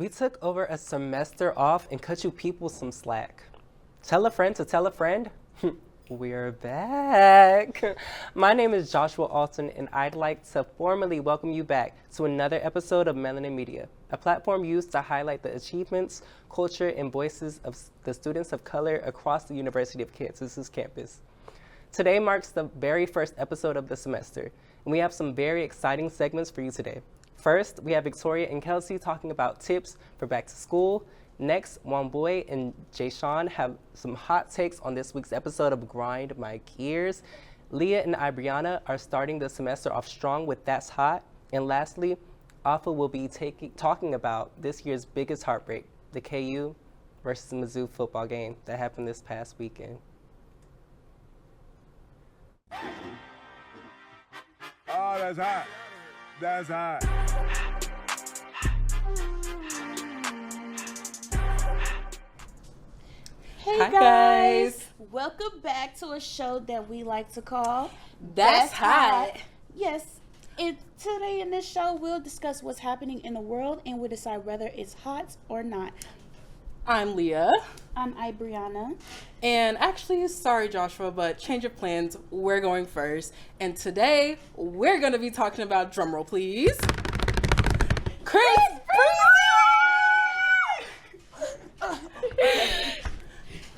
We took over a semester off and cut you people some slack. Tell a friend to tell a friend. We're back. My name is Joshua Alton, and I'd like to formally welcome you back to another episode of MelaninMedia, a platform used to highlight the achievements, culture, and voices of the students of color across the University of Kansas's campus. Today marks the very first episode of the semester, and we have some very exciting segments for you today. First, we have Victoria and Kelsey talking about tips for back to school. Next, Wamboy and Jayshawn have some hot takes on this week's episode of Grind My Gears. Leah and Ibriana are starting the semester off strong with That's Hot. And lastly, Alpha will be talking about this year's biggest heartbreak, the KU versus Mizzou football game that happened this past weekend. Oh, that's hot. That's hot. Hey Hi, guys. guys. Welcome back to a show that we like to call That's Hot. Yes, and today in this show we'll discuss what's happening in the world and we'll decide whether it's hot or not. I'm Leah. I'm Ibriana. And actually, sorry Joshua, but change of plans, we're going first. And today, we're going to be talking about, drumroll please, Chris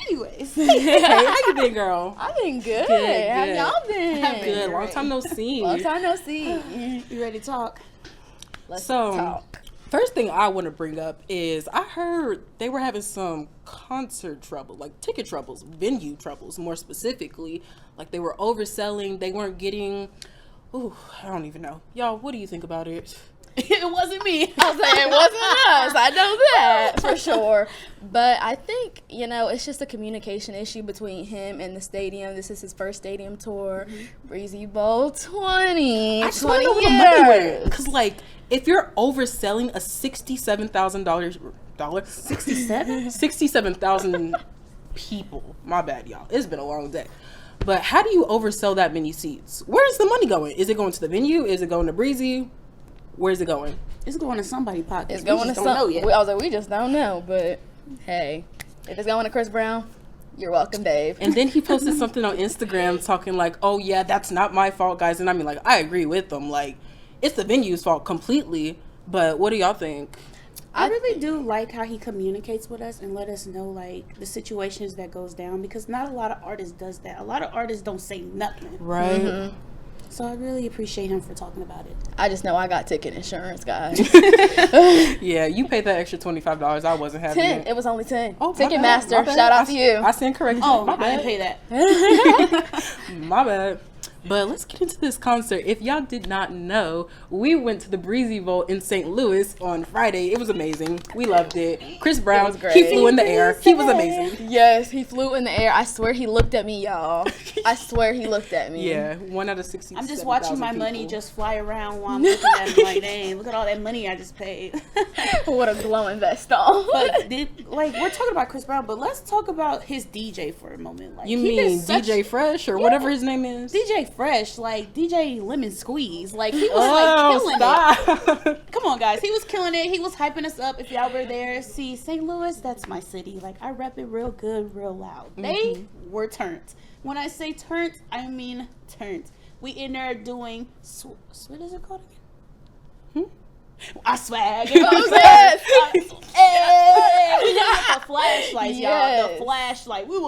Anyways, Hey, how you been, girl? I've been good. Good, How good. y'all been? Good, long time no see. Long time no see. you ready to talk? Let's So, talk. first thing I want to bring up is I heard they were having some concert trouble, like ticket troubles, venue troubles more specifically. Like they were overselling, they weren't getting, I don't even know. Y'all, what do you think about it? It wasn't me. I was like, it wasn't us. I know that for sure. But I think, it's just a communication issue between him and the stadium. This is his first stadium tour. Breezy Bowl 20. I just 20 want to know where the money went. years. Because, like, if you're overselling a $67,000, 67? 67,000 people, my bad, y'all. It's been a long day. But how do you oversell that many seats? Where's the money going? Is it going to the venue? Is it going to Breezy? Where's it going? It's going to somebody's pocket. It's going to don't know some. yet. I was like, we just don't know. But hey, if it's going to Chris Brown, you're welcome, Dave. And then he posted something on Instagram talking like, oh, yeah, that's not my fault, guys. And I mean, like, I agree with them. Like, it's the venue's fault completely. But what do y'all think? I really do like how he communicates with us and let us know like the situations that goes down because not a lot of artists does that. A lot of artists don't say nothing. Right. Mm-hmm. So I really appreciate him for talking about it. I just know I got ticket insurance, guys. Yeah, you paid that extra $25. I wasn't having 10. it. It was only 10. Oh, my bad, Ticketmaster, my bad. shout out to you. I stand corrected. Oh, my I didn't bad. pay that. My bad. But let's get into this concert. If y'all did not know, we went to the Breezy Bowl in St. Louis on Friday. It was amazing. We loved it. Chris Brown, was great. he flew in the air. He was amazing. Yes, he flew in the air. I swear he looked at me, y'all. I swear he looked at me. Yeah, 1 out of 60. I'm just watching my money just fly around while I'm looking at it like, dang, look at all that money I just paid. What a glowing vest on. But we're talking about Chris Brown, but let's talk about his DJ for a moment. Like, You he mean did such- DJ Fresh or whatever his name is? DJ Fresh, like DJ Lemon Squeeze, like he was killing it. Come on, guys, he was killing it. He was hyping us up. If y'all were there, see St. Louis, that's my city. Like I rep it real good, real loud. They were turned. When I say turned, I mean turned. We in there doing what is it called again? I swag. Yes. We got the flashlights, y'all. Yes. The flashlight. We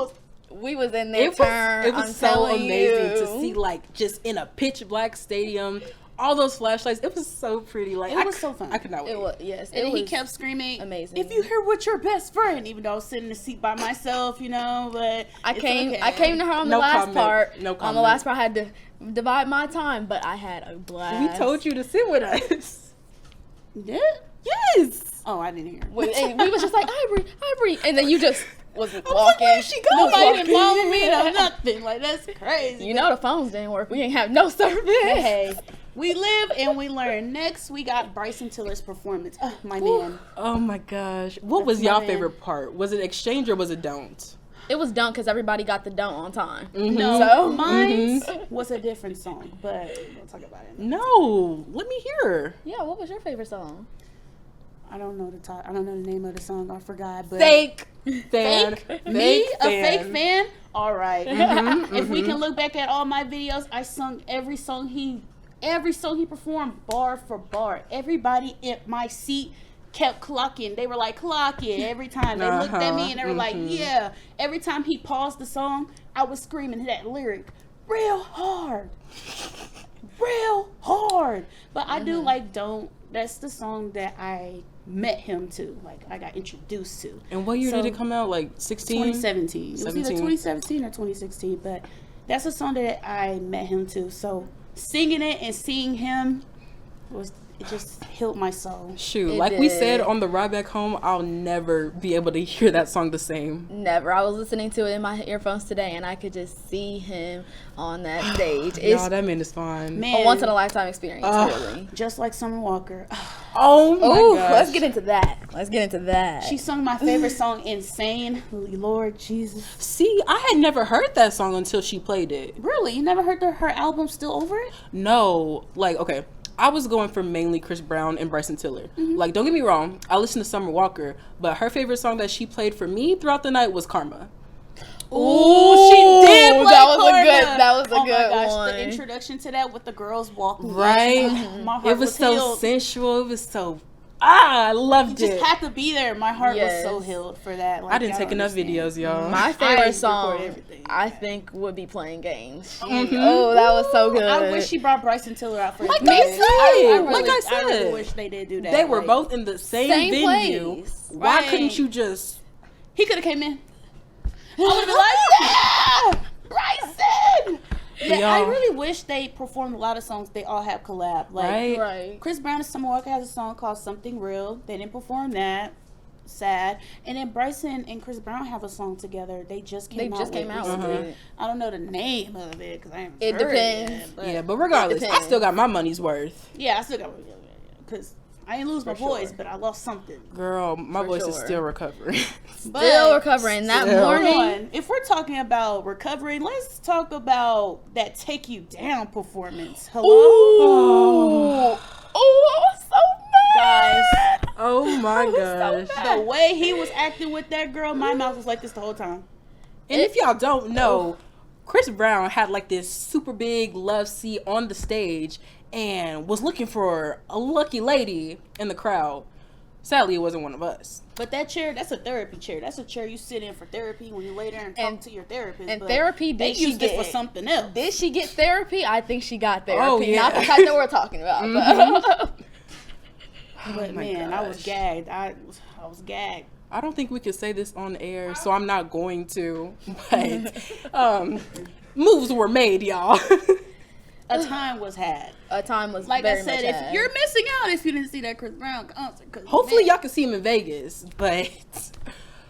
was in there. It was so amazing to see, like, just in a pitch black stadium, all those flashlights. It was so pretty. Like, It was so fun. I could not wait. It was, yes. And it he was kept screaming, amazing. If you here with your best friend, even though I was sitting in the seat by myself, but I it's came okay. I came to her on the No last comment. part. No On the comment. last part I had to divide my time, but I had a blast. We told you to sit with us. Yeah? Yes. Oh, I didn't hear. we was just like, Ivory, and then you just was Like, walking. where's she going? Nobody didn't follow me or nothing. Like, that's crazy. You know the phones didn't work. We didn't have no service. Hey, we live and we learn. Next, we got Bryson Tiller's performance. Oh, my man. Oh my gosh. What was my y'all man. favorite part? Was it exchange or was it don't? It was done because everybody got the don't on time. No, So? mine was a different song, but we'll talk about it. No. Let me hear. Yeah, what was your favorite song? I don't know I don't know the name of the song. I forgot. But Fake fan. fake me, a fake fan. All right. If we can look back at all my videos, I sung every song he performed bar for bar. Everybody in my seat kept clocking. They were like, clock it every time. They looked at me and they were like, yeah. Every time he paused the song, I was screaming that lyric real hard. Real hard. But I do like Don't. That's the song that I met him to. Like, I got introduced to. And what year did it come out? Like 16? 2017. It was either 2017 or 2016. But that's a song that I met him to. So singing it and seeing him it just healed my soul. Shoot, It like we did. said on the ride back home, I'll never be able to hear that song the same. Never. I was listening to it in my earphones today, and I could just see him on that stage. Y'all, It's that man is fine. Man, a once in a lifetime experience, really. just like Summer Walker. Oh my Ooh, gosh. let's get into that. She sung my favorite song, Insane. Lord Jesus. See, I had never heard that song until she played it. Really? You never heard her album Still Over It? No, like, okay, I was going for mainly Chris Brown and Bryson Tiller. Like, don't get me wrong, I listened to Summer Walker, but her favorite song that she played for me throughout the night was Karma. Ooh, she did play That was a Oh good my gosh, one. the introduction to that with the girls walking. Right? My heart It was so healed. sensual. It was so, I loved Just it. had to be there. My heart was so Yes. healed for that. Like, I didn't y'all take enough understand. videos, y'all. My I favorite song, record everything. I think, would be Playing Games. Oh, that was so good. I wish she brought Bryson Tiller out for Like his I band. said, really, like I I really said. wish they did do that. They were Like, both in the same Same venue. place. Why Right. couldn't you just... He could have came in. I would have been like, yeah, Bryson. But I y'all- really wish they performed a lot of songs. They all have collab. Like, Right? Right. Chris Brown and Summer Walker has a song called Something Real. They didn't perform that. Sad. And then Bryson and Chris Brown have a song together. They just came out with recently. with it. I don't know the name of it because I haven't It heard depends. It yet, Yeah, but regardless, I depends. still got my money's worth. yeah, I still got because I didn't lose my voice, sure. but I lost something. Girl, my For voice is sure. still recovering. But Still recovering. That Still. hold morning. on. If we're talking about recovering, let's talk about that Take You Down performance. Hello, Oh, I was so mad. guys. Oh my gosh. The way he was acting with that girl, my mouth was like this the whole time. And if y'all don't know, Chris Brown had like this super big love seat on the stage and was looking for a lucky lady in the crowd. Sadly, it wasn't one of us. But that chair, that's a therapy chair. That's a chair you sit in for therapy when you lay there and talk And- to your therapist. and But therapy, they did she used it for get- something else. Did she get therapy? I think she got therapy. Oh, yeah. Not the type that we're talking about. But But my man, I was gosh. gagged. I was gagged. I don't think we could say this on air, so I'm not going to. But moves were made, y'all. A time was had. a time was Like very I said, much if had. you're missing out if you didn't see that Chris Brown concert. 'cause, Hopefully, man, y'all can see him in Vegas, but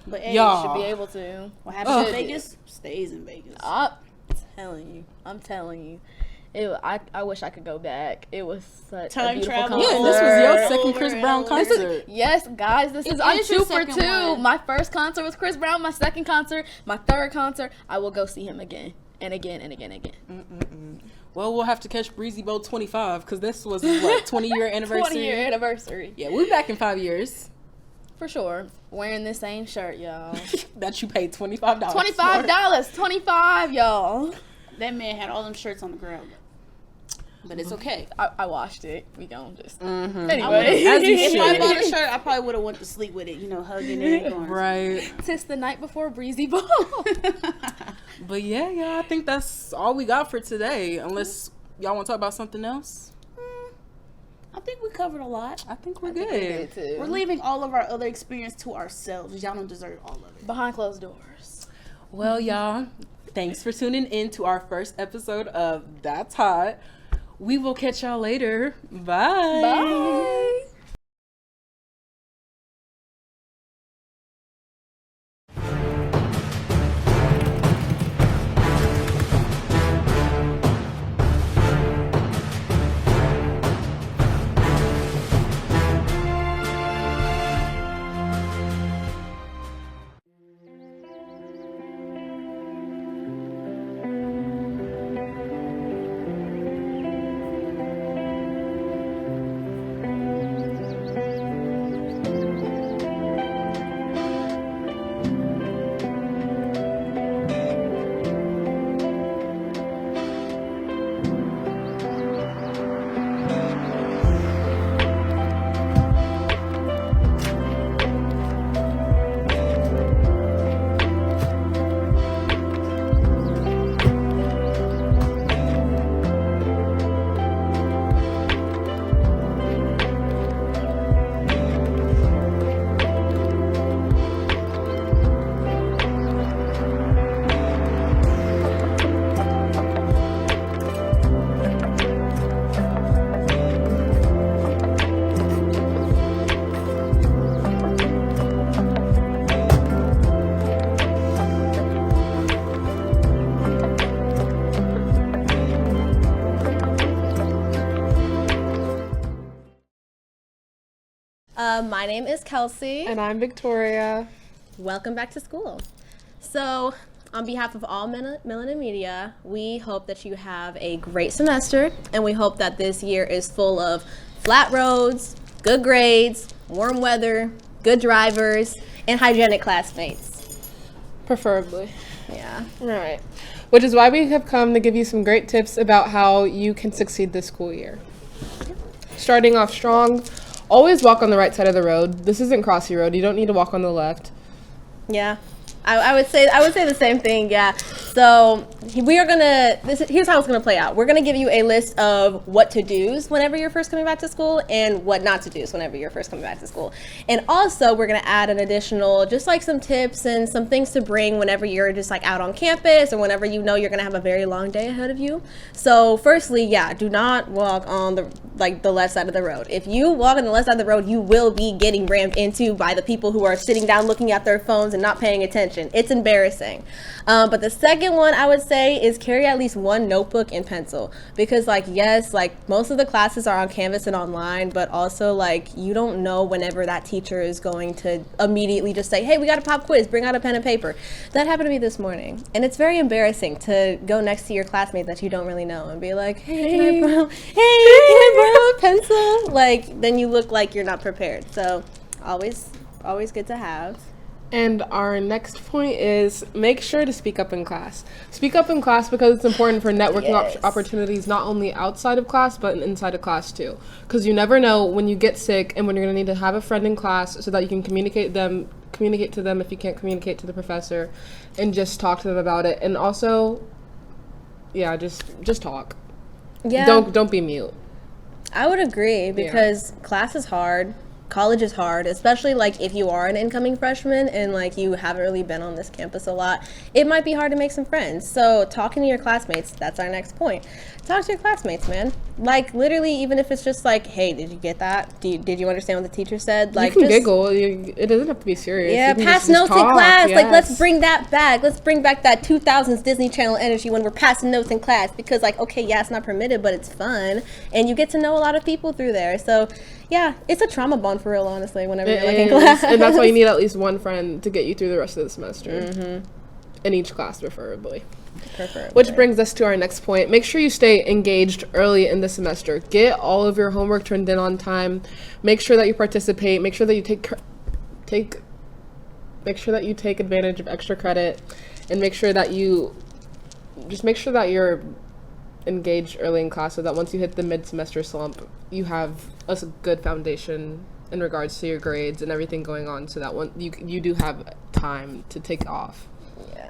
but hey, y'all. should be able to. what happens in Ugh. Vegas stays in Vegas. I'm telling you. I wish I could go back. It was such a Time beautiful travel. concert. yeah, and this was your Over second and Chris Brown over. concert. Yes, guys, I'm is your 2 for second 2. one. My first concert was Chris Brown. My second concert, my third concert, I will go see him again and again and again and again. Well, we'll have to catch Breezy Boat 25 because this was what 20-year anniversary. 20-year anniversary. Yeah, we'll be back in 5 years. For sure. Wearing the same shirt, y'all. That you paid $25. $25. 25, y'all. That man had all them shirts on the ground. But it's okay. I washed it. We gon' just Mm-hmm. anyway. As you If I should. bought a shirt, I probably would have went to sleep with it, hugging it. Going, Right. Tis the night before Breezy Ball. But yeah, I think that's all we got for today. Unless y'all want to talk about something else. I think we covered a lot. I think we're I think good. we did too. We're leaving all of our other experience to ourselves. Y'all don't deserve all of it. Behind closed doors. Well, y'all, thanks for tuning in to our first episode of That's Hot. We will catch y'all later. Bye. Bye. My name is Kelsey. And I'm Victoria. Welcome back to school. So, on behalf of all MelaninMedia, we hope that you have a great semester, and we hope that this year is full of flat roads, good grades, warm weather, good drivers, and hygienic classmates. Preferably. Yeah. Right. Which is why we have come to give you some great tips about how you can succeed this school year. Starting off strong, always walk on the right side of the road. This isn't Crossy Road. You don't need to walk on the left. Yeah. I would say the same thing, yeah. So we are gonna, here's how it's gonna play out. We're gonna give you a list of what to do's whenever you're first coming back to school and what not to do's whenever you're first coming back to school. And also we're gonna add an additional, just like some tips and some things to bring whenever you're just like out on campus or whenever you know you're gonna have a very long day ahead of you. So firstly, yeah, do not walk on the left side of the road. If you walk on the left side of the road, you will be getting rammed into by the people who are sitting down looking at their phones and not paying attention. It's embarrassing. But the second one I would say is carry at least one notebook and pencil, because yes, most of the classes are on Canvas and online, but also you don't know whenever that teacher is going to immediately just say, hey, we got a pop quiz, bring out a pen and paper. That happened to me this morning, and it's very embarrassing to go next to your classmates that you don't really know and be like, hey, can I borrow a pencil? Then you look like you're not prepared. So always good to have. And our next point is make sure to speak up in class. Speak up in class because it's important for networking opportunities, not only outside of class, but inside of class too. Because you never know when you get sick and when you're going to need to have a friend in class so that you can communicate to them if you can't communicate to the professor, and just talk to them about it. And also, yeah, just talk. Yeah. Don't be mute. I would agree, because class is hard. College is hard, especially if you are an incoming freshman and you haven't really been on this campus a lot. It might be hard to make some friends. So talking to your classmates, that's our next point. Talk to your classmates, man. Literally, even if it's just hey, did you get that? Did you understand what the teacher said? You can giggle. It doesn't have to be serious. Yeah, pass notes in class. Yes. Let's bring that back. Let's bring back that 2000s Disney Channel energy when we're passing notes in class, because okay, yeah, it's not permitted, but it's fun, and you get to know a lot of people through there. So yeah, it's a trauma bond for real, honestly, whenever you're in class. And that's why you need at least one friend to get you through the rest of the semester. Mm-hmm. In each class, preferably. Which brings us to our next point. Make sure you stay engaged early in the semester. Get all of your homework turned in on time. Make sure that you participate. Make sure that you take advantage of extra credit, and make sure that you're engaged early in class so that once you hit the mid-semester slump, you have a good foundation in regards to your grades and everything going on, so that you do have time to take off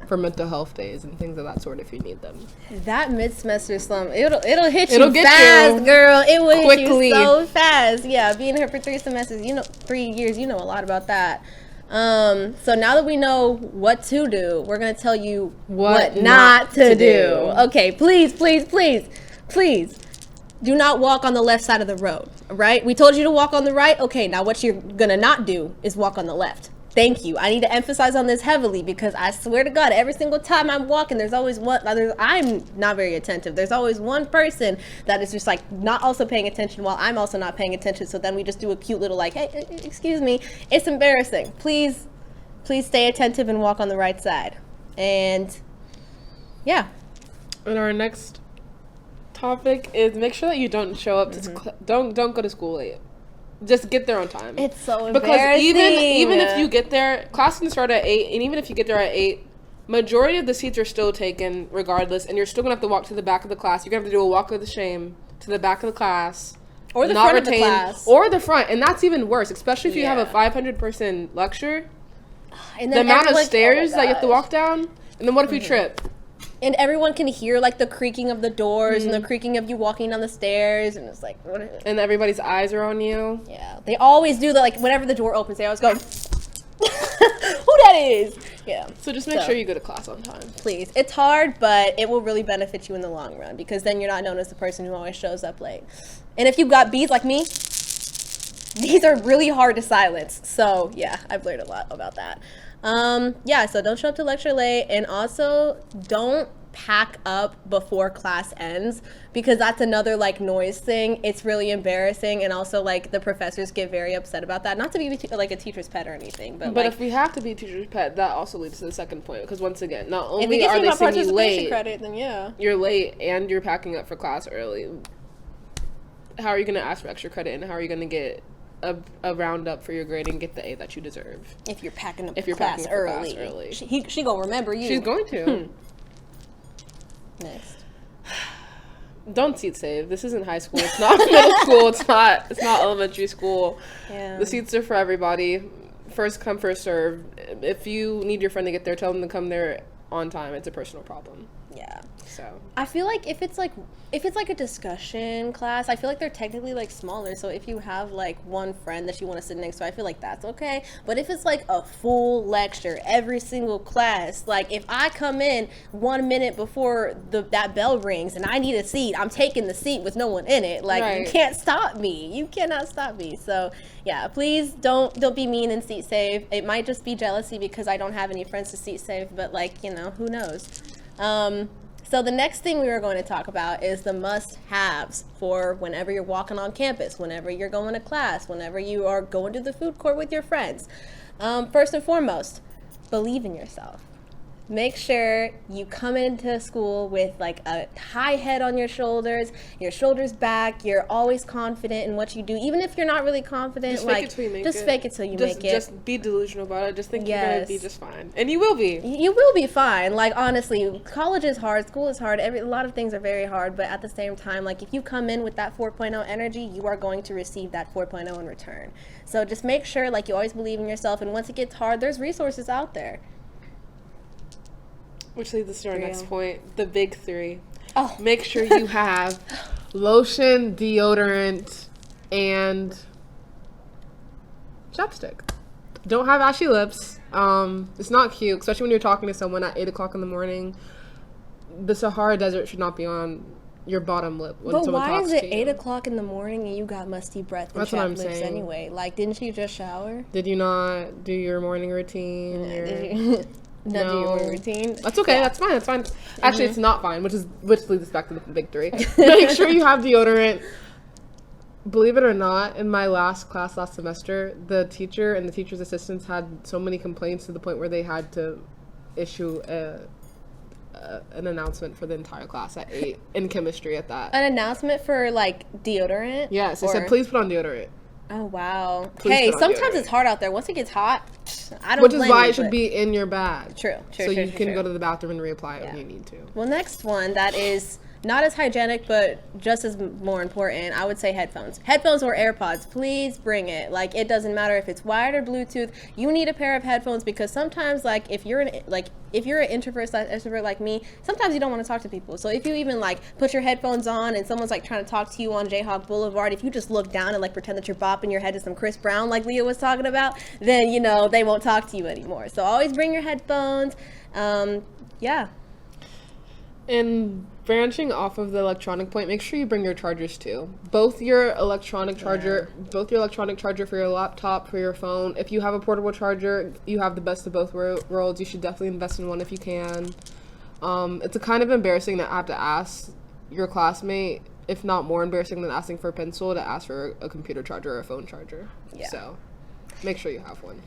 for mental health days and things of that sort if you need them. That mid-semester slump, it'll hit you fast, girl. It will quickly. Hit you so fast. Yeah, being here for 3 semesters, 3 years, you know a lot about that. So now that we know what to do, we're going to tell you what not to do. Okay, please do not walk on the left side of the road, right? We told you to walk on the right. Okay, now what you're going to not do is walk on the left. Thank you. I need to emphasize on this heavily, because I swear to God, every single time I'm walking, there's always I'm not very attentive. There's always one person that is just not also paying attention while I'm also not paying attention. So then we just do a cute little hey, excuse me. It's embarrassing. Please stay attentive and walk on the right side. And yeah. And our next topic is make sure that you don't show up to don't go to school late. Just get there on time. It's so embarrassing. Because even if you get there, class can start at 8, and even if you get there at 8, majority of the seats are still taken regardless, and you're still going to have to walk to the back of the class. You're going to have to do a walk of the shame to the back of the class. Or the front of the class. Or the front, and that's even worse, especially if you have a 500-person lecture. And the amount of stairs that you have to walk down, and then what if you trip? And everyone can hear the creaking of the doors and the creaking of you walking down the stairs, and it's what? And everybody's eyes are on you. Yeah, they always do that. Whenever the door opens, they always go, "Who that is?" Yeah. So just make sure you go to class on time. Please. It's hard, but it will really benefit you in the long run, because then you're not known as the person who always shows up late. And if you've got B's like me, these are really hard to silence. So yeah, I've learned a lot about that. So don't show up to lecture late, and also don't pack up before class ends, because that's another like noise thing. It's really embarrassing, and also like the professors get very upset about that. Not to be like a teacher's pet or anything, but like, if we have to be teacher's pet, that also leads to the second point, because once again, not if it only gets are you they my seeing you participation late, credit, then yeah. you're late and you're packing up for class early. How are you going to ask for extra credit, and how are you going to get a roundup for your grade and get the A that you deserve? If you're packing up If you're class packing up for early. class early. She gonna remember you. She's going to. Next. Don't seat save. This isn't high school. It's not middle school. It's not elementary school. Yeah. The seats are for everybody. First come, first serve. If you need your friend to get there, tell them to come there on time. It's a personal problem. Yeah. So I feel like if it's like a discussion class, I feel like they're technically like smaller. So if you have like one friend that you want to sit next to, I feel like that's okay. But if it's like a full lecture, every single class, like if I come in 1 minute before that bell rings and I need a seat, I'm taking the seat with no one in it. Like Right. You can't stop me. You cannot stop me. So yeah, please don't be mean and seat save. It might just be jealousy because I don't have any friends to seat save, but like, who knows? So the next thing we were going to talk about is the must-haves for whenever you're walking on campus, whenever you're going to class, whenever you are going to the food court with your friends. First and foremost, believe in yourself. Make sure you come into school with like a high head on your shoulders back. You're always confident in what you do, even if you're not really confident. Just like, fake it till you make just it. fake it till you make it. Just be delusional about it. Just think you're Yes. gonna be just fine, and you will be. You will be fine. Like, honestly, college is hard, school is hard, a lot of things are very hard, but at the same time, like, if you come in with that 4.0 energy, you are going to receive that 4.0 in return. So just make sure, like, you always believe in yourself, and once it gets hard, there's resources out there. Which leads us to our next point, the big three. Oh. Make sure you have lotion, deodorant, and chapstick. Don't have ashy lips. It's not cute, especially when you're talking to someone at 8 o'clock in the morning. The Sahara Desert should not be on your bottom lip when But someone why talks is it to you. 8 o'clock in the morning and you got musty breath and That's what I'm chapped lips saying. anyway? Like, didn't you just shower? Did you not do your morning routine? Did you not do your morning routine? That's okay. Yeah. That's fine. Actually, it's not fine, which leads us back to the big three. Make sure you have deodorant. Believe it or not, in my last class last semester, the teacher and the teacher's assistants had so many complaints to the point where they had to issue an announcement for the entire class at 8 in chemistry at that. An announcement for, like, deodorant? Yes, they Or- said, please put on deodorant. Oh, wow. Please Hey, put on sometimes deodorant. it's hard out there. Once it gets hot, I don't Which is blame why you, it should but- be in your bag. True, So you can go to the bathroom and reapply it Yeah. when you need to. Well, next one that is not as hygienic, but just as more important, I would say headphones. Headphones or AirPods, please bring it. Like, it doesn't matter if it's wired or Bluetooth. You need a pair of headphones because sometimes, like, if you're an introvert / extrovert like me, sometimes you don't want to talk to people. So if you even like put your headphones on and someone's like trying to talk to you on Jayhawk Boulevard, if you just look down and like pretend that you're bopping your head to some Chris Brown like Leah was talking about, then they won't talk to you anymore. So always bring your headphones. Yeah. And branching off of the electronic point, make sure you bring your chargers too. Both your electronic charger for your laptop, for your phone. If you have a portable charger, you have the best of both worlds. You should definitely invest in one if you can. It's a kind of embarrassing to have to ask your classmate, if not more embarrassing than asking for a pencil, to ask for a computer charger or a phone charger. Yeah. So make sure you have one.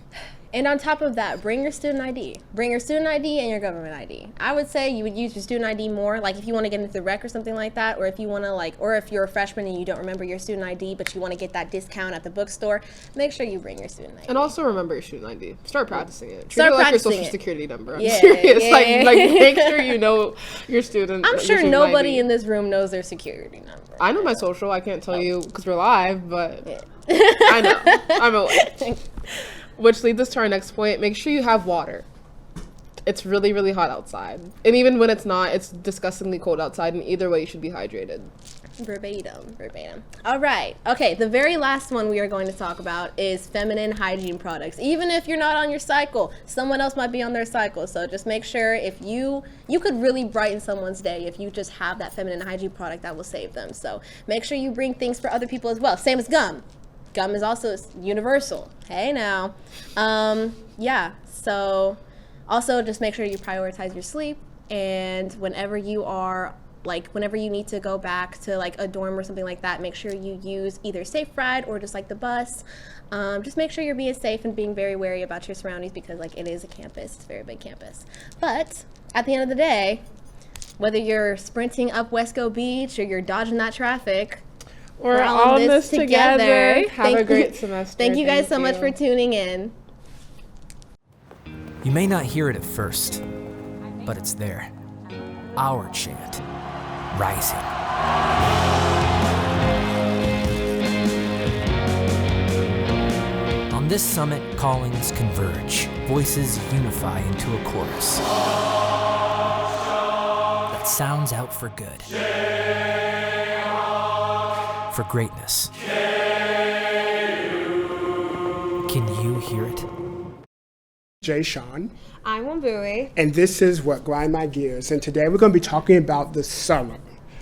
And on top of that, bring your student ID. Bring your student ID and your government ID. I would say you would use your student ID more, like if you want to get into the rec or something like that, or if you want to or if you're a freshman and you don't remember your student ID, but you want to get that discount at the bookstore, make sure you bring your student ID. And also remember your student ID. Start practicing it. Treat Start it like your practicing social it. security number. I'm Yeah, serious. yeah. Like make sure you know your student. I'm your sure student nobody ID. in this room knows their security number. I know my social. I can't tell you because we're live, but I know. I'm aware. Which leads us to our next point. Make sure you have water. It's really, really hot outside. And even when it's not, it's disgustingly cold outside. And either way, you should be hydrated. Verbatim. All right. Okay, the very last one we are going to talk about is feminine hygiene products. Even if you're not on your cycle, someone else might be on their cycle. So just make sure if you could really brighten someone's day if you just have that feminine hygiene product that will save them. So make sure you bring things for other people as well. Same as gum. Gum is also universal. Hey now. Yeah, so also just make sure you prioritize your sleep. and whenever you need to go back to like a dorm or something like that, make sure you use either Safe Ride or just like the bus. Just make sure you're being safe and being very wary about your surroundings, because like it is a campus, it's a very big campus. But at the end of the day, whether you're sprinting up Wesco Beach or you're dodging that traffic, We're all in this together. Have a great semester. Thank you guys so much for tuning in. You may not hear it at first, but it's there. Our chant, rising. On this summit, callings converge, voices unify into a chorus that sounds out for good, for greatness. Can you hear it? Jay Sean. I'm Wambui. And this is What Grind My Gears. And today we're going to be talking about the summer.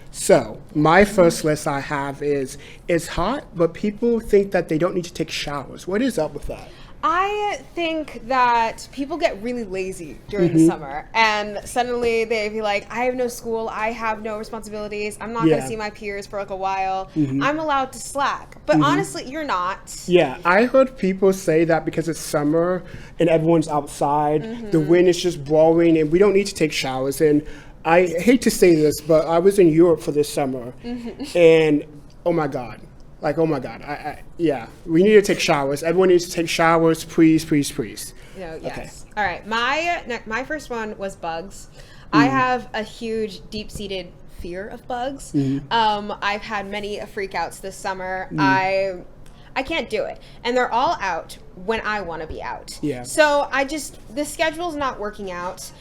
So, my first list I have is, it's hot, but people think that they don't need to take showers. What is up with that? I think that people get really lazy during the summer, and suddenly they be like, I have no school, I have no responsibilities, I'm not going to see my peers for like a while, I'm allowed to slack. But honestly, you're not. Yeah, I heard people say that because it's summer and everyone's outside, the wind is just blowing, and we don't need to take showers. And I hate to say this, but I was in Europe for this summer, and oh my God. Like, oh my God, yeah, we need to take showers. Everyone needs to take showers, please, please, please. No, yes. Okay. All right, my first one was bugs. I have a huge, deep-seated fear of bugs. I've had many freakouts this summer. I can't do it. And they're all out when I want to be out. Yeah. So the schedule's not working out.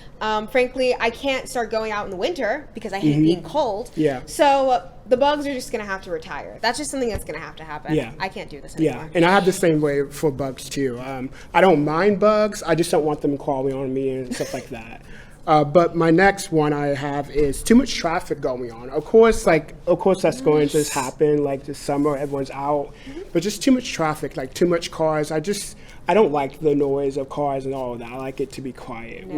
Frankly, I can't start going out in the winter because I hate being cold. Yeah. So the bugs are just going to have to retire. That's just something that's going to have to happen. Yeah. I can't do this anymore. Yeah, and I have the same way for bugs too. I don't mind bugs. I just don't want them crawling on me and stuff like that. But my next one I have is too much traffic going on. Of course that's going to just happen, like this summer, everyone's out, but just too much traffic, like too much cars. I don't like the noise of cars and all of that. I like it to be quiet.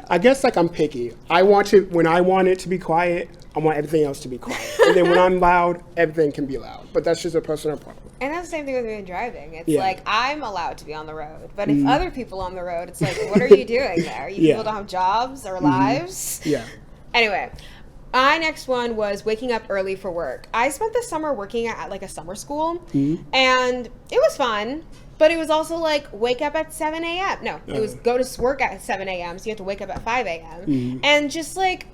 I guess like I'm picky. When I want it to be quiet, I want everything else to be quiet. And then when I'm loud, everything can be loud. But that's just a personal problem. And that's the same thing with me driving. It's like, I'm allowed to be on the road. But if other people on the road, it's like, what are you doing there? You people don't have jobs or lives? Yeah. Anyway, my next one was waking up early for work. I spent the summer working at like a summer school. And it was fun. But it was also like, wake up at 7 a.m. No, it was go to work at 7 a.m. So you have to wake up at 5 a.m. And just like,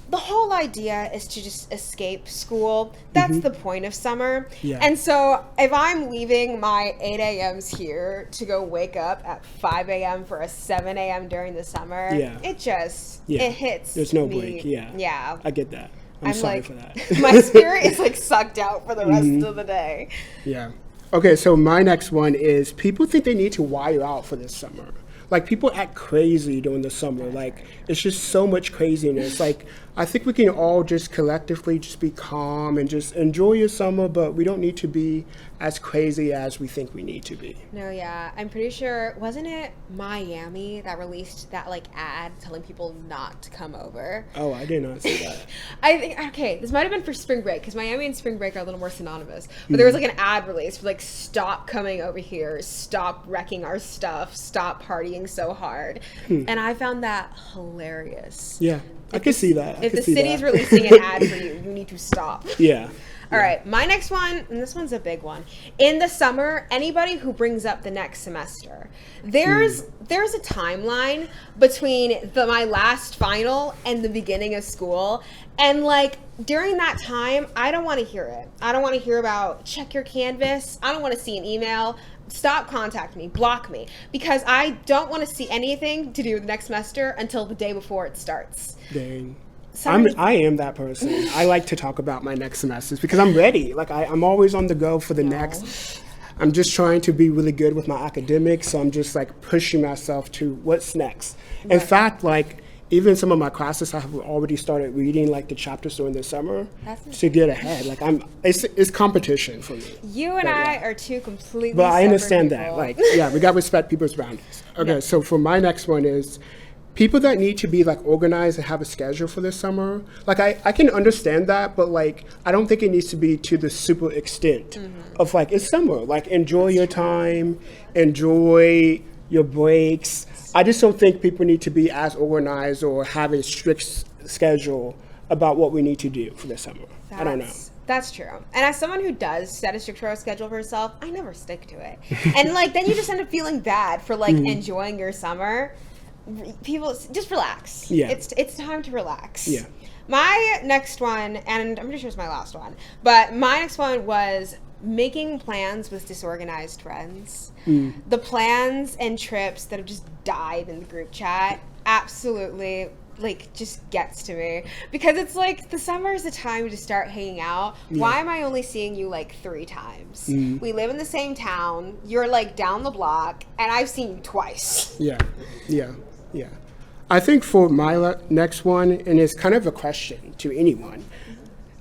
the whole idea is to just escape school. That's the point of summer. Yeah. And so if I'm leaving my 8 a.m.s here to go wake up at 5 a.m. for a 7 a.m. during the summer, it hits There's no me. break. Yeah. I get that. I'm sorry for that. My spirit is like sucked out for the rest of the day. Yeah. Okay, so my next one is people think they need to wire out for this summer. Like, people act crazy during the summer. Like, it's just so much craziness. Like, I think we can all just collectively just be calm and just enjoy your summer, but we don't need to be as crazy as we think we need to be. No, yeah. I'm pretty sure, wasn't it Miami that released that, like, ad telling people not to come over? Oh, I did not see that. I think, okay, this might have been for spring break, because Miami and spring break are a little more synonymous. But there was, like, an ad release for, like, stop coming over here, stop wrecking our stuff, stop partying so hard. And I found that hilarious. Yeah, I can see that. If the city's releasing an ad for you, you need to stop. Yeah. All right, my next one, and this one's a big one. In the summer, anybody who brings up the next semester, there's a timeline between my last final and the beginning of school. And like during that time, I don't want to hear it. I don't want to hear about check your Canvas. I don't want to see an email. Stop contacting me, block me, because I don't want to see anything to do with the next semester until the day before it starts. Dang. I am that person. I like to talk about my next semesters because I'm ready. Like I'm always on the go for the next. I'm just trying to be really good with my academics. So I'm just like pushing myself to what's next. Right. In fact, like even some of my classes, I have already started reading like the chapters during the summer to get ahead. Like it's competition for me. You and I are two completely But I understand people. that. Like, yeah, we got to respect people's boundaries. Okay, so for my next one is, people that need to be like organized and have a schedule for this summer, like I can understand that, but like I don't think it needs to be to the super extent of like it's summer. Like enjoy your time, enjoy your breaks. I just don't think people need to be as organized or have a strict schedule about what we need to do for the summer. I don't know. That's true. And as someone who does set a strict schedule for herself, I never stick to it. And like then you just end up feeling bad for like enjoying your summer. People just relax. Yeah. It's time to relax. Yeah. My next one, and I'm pretty sure it's my last one, but my next one was making plans with disorganized friends. The plans and trips that have just died in the group chat absolutely like just gets to me, because it's like the summer is the time to start hanging out. Why am I only seeing you like 3 times? We live in the same town, you're like down the block, and I've seen you twice. Yeah. I think for my next one, and it's kind of a question to anyone,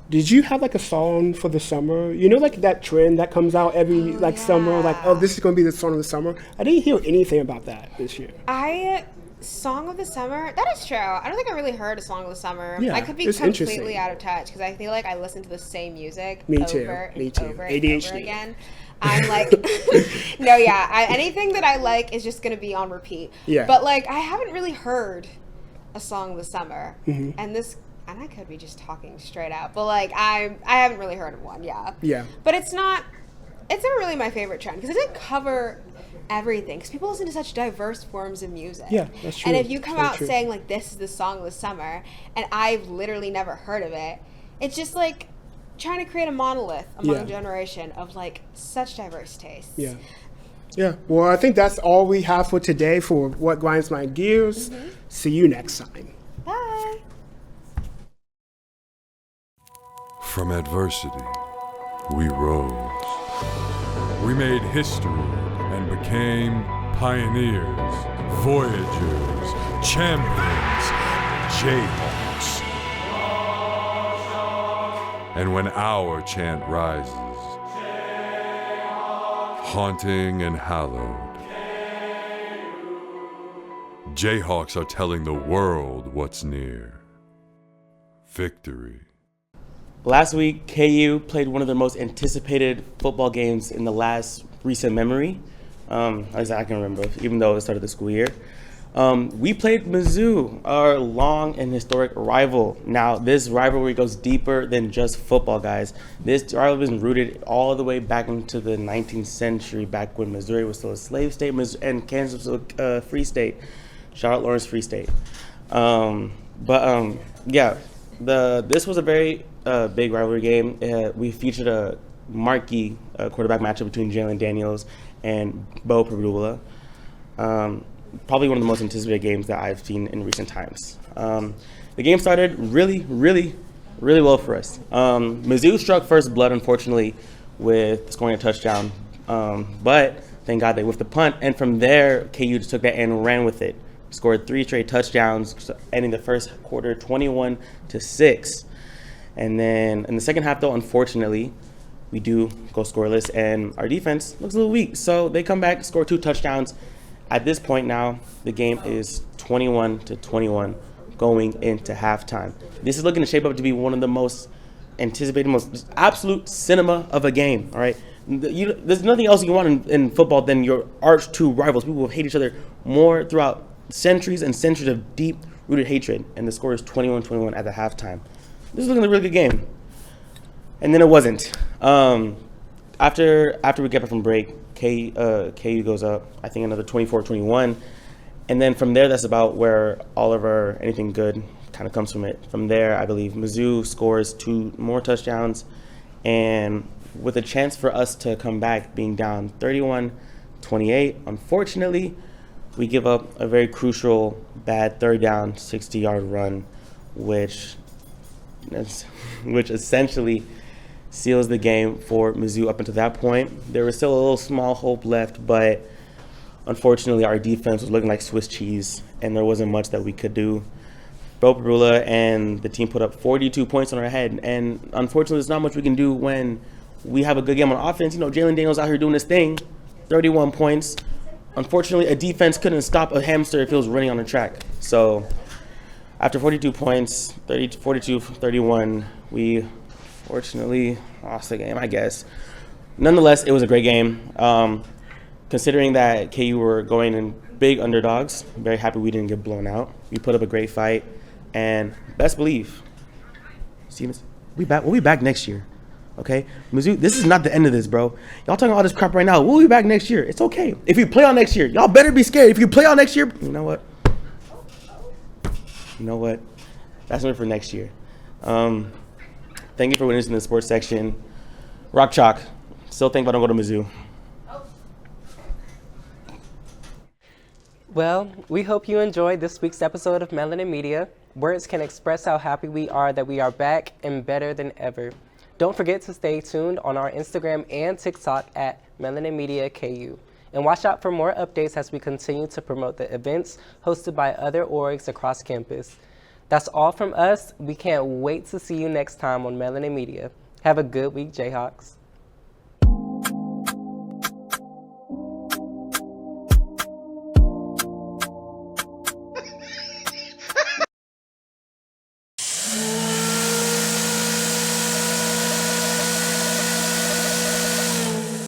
did you have like a song for the summer? You know, like that trend that comes out every summer, like, oh, this is going to be the song of the summer. I didn't hear anything about that this year. Song of the summer? That is true. I don't think I really heard a song of the summer. Yeah, I could be it's completely interesting. out of touch because I feel like I listen to the same music Me over too. and Me too. over ADHD. and over again. I'm like, no, yeah. Anything that I like is just going to be on repeat. Yeah. But like, I haven't really heard a song of the summer, and I could be just talking straight out, but like, I haven't really heard of one. Yeah. Yeah. But it's not really my favorite trend because it doesn't cover everything, because people listen to such diverse forms of music. Yeah, that's true. And if you come Very out true. saying like this is the song of the summer and I've literally never heard of it, it's just like trying to create a monolith among a generation of like such diverse tastes. Yeah. Well, I think that's all we have for today for What Grinds My Gears. See you next time. Bye. From adversity, we rose. We made history and became pioneers, voyagers, champions, Jayhawks. And when our chant rises, haunting and hallowed, Jayhawks are telling the world what's near. Victory. Last week, KU played one of the most anticipated football games in the last recent memory. At least I can remember, even though it started the school year. We played Mizzou, our long and historic rival. Now, this rivalry goes deeper than just football, guys. This rivalry is rooted all the way back into the 19th century, back when Missouri was still a slave state and Kansas was a free state. Charlotte Lawrence Free State. This was a very big rivalry game. We featured a marquee quarterback matchup between Jalen Daniels and Bo Prabula. Probably one of the most anticipated games that I've seen in recent times. The game started really well for us. Mizzou struck first blood, unfortunately, with scoring a touchdown. But thank God they whiffed the punt. And from there, KU just took that and ran with it. Scored 3 straight touchdowns, ending the first quarter 21-6. And then in the second half, though, unfortunately, we do go scoreless, and our defense looks a little weak. So they come back, score 2 touchdowns. At this point now, the game is 21-21 going into halftime. This is looking to shape up to be one of the most anticipated, most absolute cinema of a game, all right? There's nothing else you want in football than your arch 2 rivals. People will hate each other more throughout centuries and centuries of deep-rooted hatred, and the score is 21-21 at the halftime. This is looking like a really good game. And then it wasn't. After we get back from break, KU goes up, I think, another 24-21. And then from there, that's about where all of our anything good kind of comes from it. From there, I believe Mizzou scores 2 more touchdowns, and with a chance for us to come back being down 31-28, unfortunately, we give up a very crucial, bad third down, 60-yard run, which essentially seals the game for Mizzou up until that point. There was still a little small hope left, but unfortunately our defense was looking like Swiss cheese, and there wasn't much that we could do. Bo Prabula and the team put up 42 points on our head, and unfortunately there's not much we can do when we have a good game on offense. You know, Jalen Daniels out here doing his thing, 31 points. unfortunately, a defense couldn't stop a hamster if it was running on the track. So after 42 points, 42-31, we fortunately lost the game, I guess. Nonetheless, it was a great game. Considering that KU were going in big underdogs, I'm very happy we didn't get blown out. We put up a great fight, and best believe, we'll be back next year. Okay, Mizzou, this is not the end of this, bro. Y'all talking all this crap right now. We'll be back next year. It's okay. If you play on next year, y'all better be scared. If you play on next year, you know what? That's only for next year. Thank you for witnessing the sports section. Rock Chalk. Still think I don't go to Mizzou. Well, we hope you enjoyed this week's episode of Melanin Media. Words can express how happy we are that we are back and better than ever. Don't forget to stay tuned on our Instagram and TikTok at MelaninMedia KU. And watch out for more updates as we continue to promote the events hosted by other orgs across campus. That's all from us. We can't wait to see you next time on Melanin Media. Have a good week, Jayhawks.